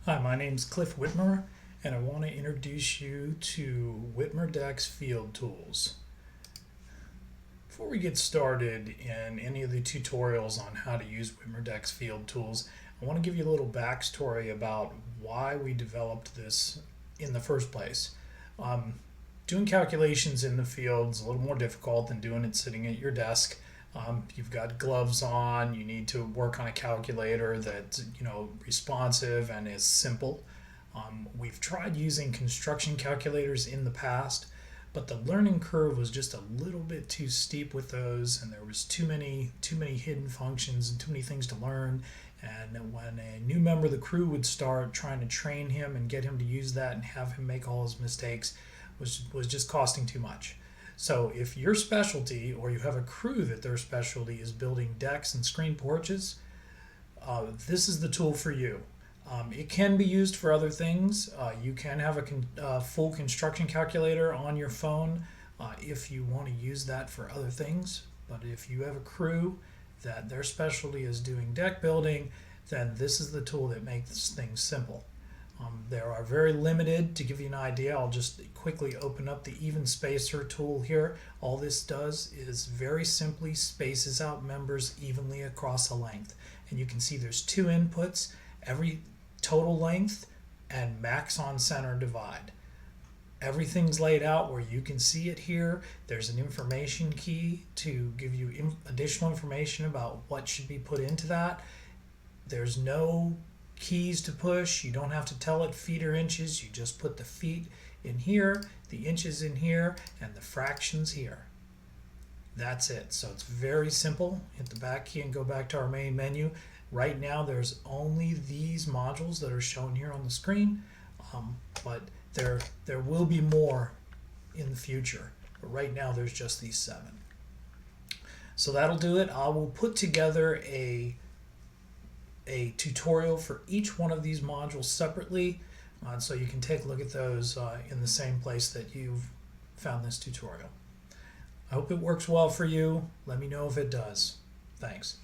Hi, my name's Cliff Whitmer, and I want to introduce you to Whitmer Deck's Field Tools. Before we get started in any of the tutorials on how to use Whitmer Deck's Field Tools, I want to give you a little backstory about why we developed this in the first place. Um, Doing calculations in the field is a little more difficult than doing it sitting at your desk. You've got gloves on, you need to work on a calculator that's responsive and is simple. We've tried using construction calculators in the past, but the learning curve was just a little bit too steep with those, and there was too many hidden functions and too many things to learn. And when a new member of the crew would start trying to train him and get him to use that and have him make all his mistakes was just costing too much. So if your specialty, or you have a crew that their specialty is building decks and screen porches, this is the tool for you. It can be used for other things. You can have a full construction calculator on your phone if you want to use that for other things. But if you have a crew that their specialty is doing deck building, then this is the tool that makes things simple. There are very limited. To give you an idea, I'll just quickly open up the even spacer tool here. All this does is very simply spaces out members evenly across a length. And you can see there's two inputs, every total length and max on center divide. Everything's laid out where you can see it here. There's an information key to give you additional information about what should be put into that. There's no keys to push. You don't have to tell it feet or inches. You just put the feet in here, the inches in here, and the fractions here. That's it. So it's very simple. Hit the back key and go back to our main menu. Right now there's only these modules that are shown here on the screen, but there will be more in the future. But right now there's just these 7. So that'll do it. I will put together a tutorial for each one of these modules separately, so you can take a look at those in the same place that you've found this tutorial. I hope it works well for you. Let me know if it does. Thanks.